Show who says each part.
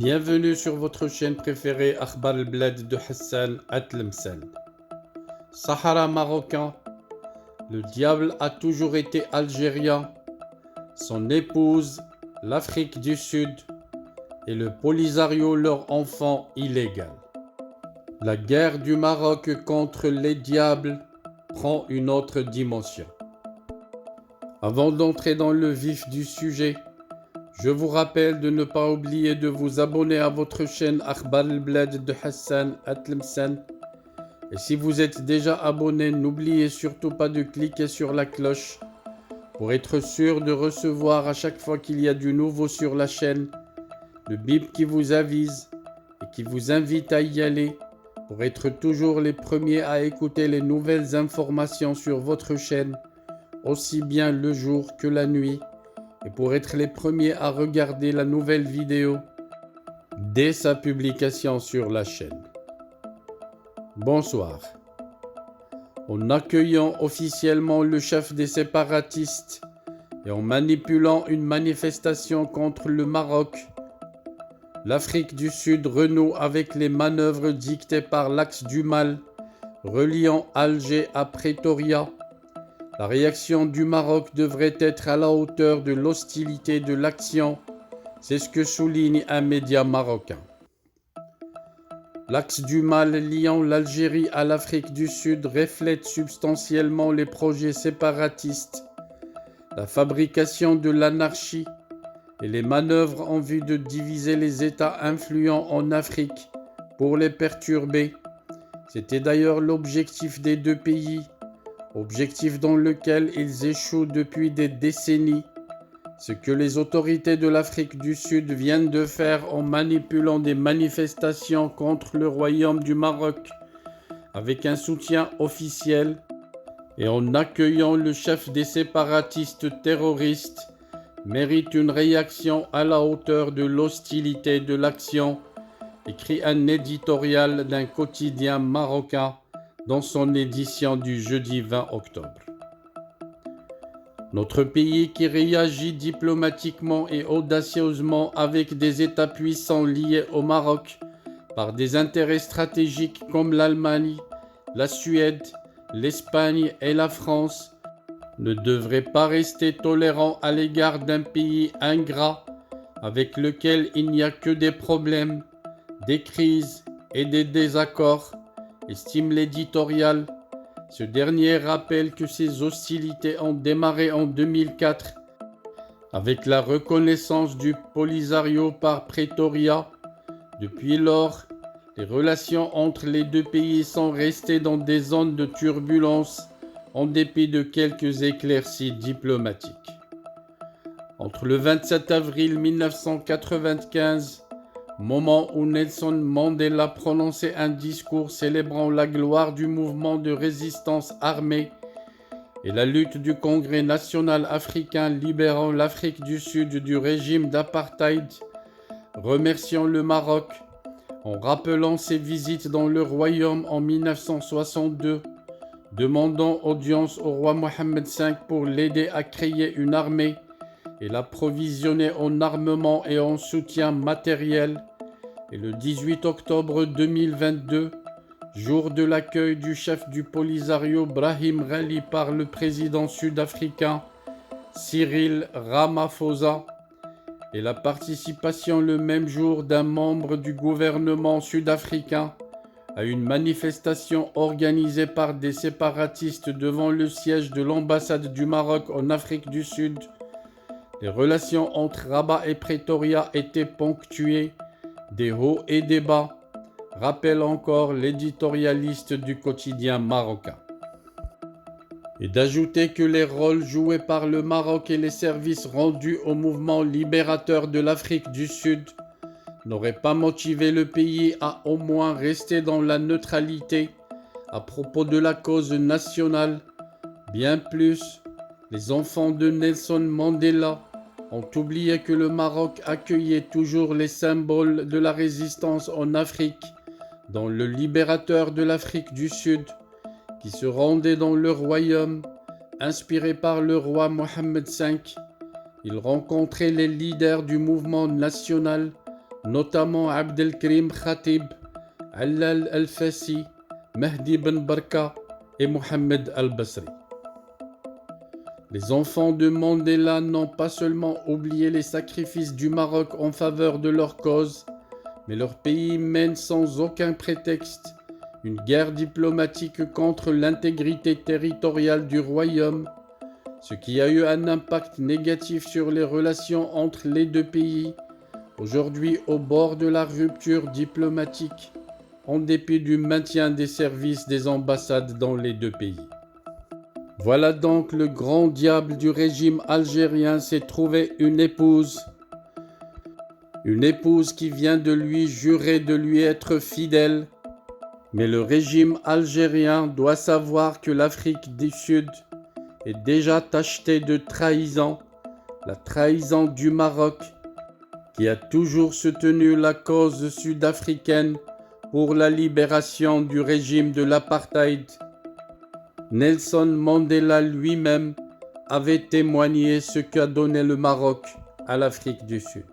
Speaker 1: Bienvenue sur votre chaîne préférée Akhbar al-Blad de Hassan Atlemcen. Sahara marocain, le diable a toujours été algérien, son épouse l'Afrique du Sud et le Polisario leur enfant illégal. La guerre du Maroc contre les diables prend une autre dimension. Avant d'entrer dans le vif du sujet, je vous rappelle de ne pas oublier de vous abonner à votre chaîne Akhbar al-Blad de Hassan Atlemcen. Et si vous êtes déjà abonné, n'oubliez surtout pas de cliquer sur la cloche pour être sûr de recevoir à chaque fois qu'il y a du nouveau sur la chaîne le bip qui vous avise et qui vous invite à y aller pour être toujours les premiers à écouter les nouvelles informations sur votre chaîne, aussi bien le jour que la nuit, et pour être les premiers à regarder la nouvelle vidéo dès sa publication sur la chaîne. Bonsoir. En accueillant officiellement le chef des séparatistes et en manipulant une manifestation contre le Maroc, l'Afrique du Sud renoue avec les manœuvres dictées par l'axe du mal reliant Alger à Pretoria. La réaction du Maroc devrait être à la hauteur de l'hostilité de l'action, c'est ce que souligne un média marocain. L'axe du mal liant l'Algérie à l'Afrique du Sud reflète substantiellement les projets séparatistes, la fabrication de l'anarchie et les manœuvres en vue de diviser les États influents en Afrique pour les perturber. C'était d'ailleurs l'objectif des deux pays, objectif dans lequel ils échouent depuis des décennies, ce que les autorités de l'Afrique du Sud viennent de faire en manipulant des manifestations contre le Royaume du Maroc avec un soutien officiel et en accueillant le chef des séparatistes terroristes mérite une réaction à la hauteur de l'hostilité de l'action, écrit un éditorial d'un quotidien marocain dans son édition du jeudi 20 octobre. Notre pays qui réagit diplomatiquement et audacieusement avec des États puissants liés au Maroc par des intérêts stratégiques comme l'Allemagne, la Suède, l'Espagne et la France, ne devrait pas rester tolérant à l'égard d'un pays ingrat avec lequel il n'y a que des problèmes, des crises et des désaccords, estime l'éditorial. Ce dernier rappelle que ces hostilités ont démarré en 2004 avec la reconnaissance du Polisario par Pretoria. Depuis lors, les relations entre les deux pays sont restées dans des zones de turbulence en dépit de quelques éclaircies diplomatiques. Entre le 27 avril 1995, moment où Nelson Mandela prononçait un discours célébrant la gloire du mouvement de résistance armée, et la lutte du Congrès national africain libérant l'Afrique du Sud du régime d'apartheid, remerciant le Maroc en rappelant ses visites dans le royaume en 1962, demandant audience au roi Mohammed V pour l'aider à créer une armée et l'approvisionner en armement et en soutien matériel. Et le 18 octobre 2022, jour de l'accueil du chef du Polisario Brahim Ghali par le président sud-africain Cyril Ramaphosa, et la participation le même jour d'un membre du gouvernement sud-africain à une manifestation organisée par des séparatistes devant le siège de l'ambassade du Maroc en Afrique du Sud, les relations entre Rabat et Pretoria étaient ponctuées des hauts et des bas, rappelle encore l'éditorialiste du quotidien marocain. Et d'ajouter que les rôles joués par le Maroc et les services rendus au mouvement libérateur de l'Afrique du Sud n'auraient pas motivé le pays à au moins rester dans la neutralité à propos de la cause nationale. Bien plus, les enfants de Nelson Mandela ont oublié que le Maroc accueillait toujours les symboles de la résistance en Afrique, dont le libérateur de l'Afrique du Sud, qui se rendait dans le royaume, inspiré par le roi Mohammed V. Il rencontrait les leaders du mouvement national, notamment Abdelkrim Khatib, Allal Al-Fassi, Mehdi Ben Barka et Mohamed Al-Basri. Les enfants de Mandela n'ont pas seulement oublié les sacrifices du Maroc en faveur de leur cause, mais leur pays mène sans aucun prétexte une guerre diplomatique contre l'intégrité territoriale du royaume, ce qui a eu un impact négatif sur les relations entre les deux pays, aujourd'hui au bord de la rupture diplomatique, en dépit du maintien des services des ambassades dans les deux pays. Voilà donc le grand diable du régime algérien s'est trouvé une épouse qui vient de lui jurer de lui être fidèle. Mais le régime algérien doit savoir que l'Afrique du Sud est déjà tachetée de trahison, la trahison du Maroc, qui a toujours soutenu la cause sud-africaine pour la libération du régime de l'apartheid. Nelson Mandela lui-même avait témoigné ce qu'a donné le Maroc à l'Afrique du Sud.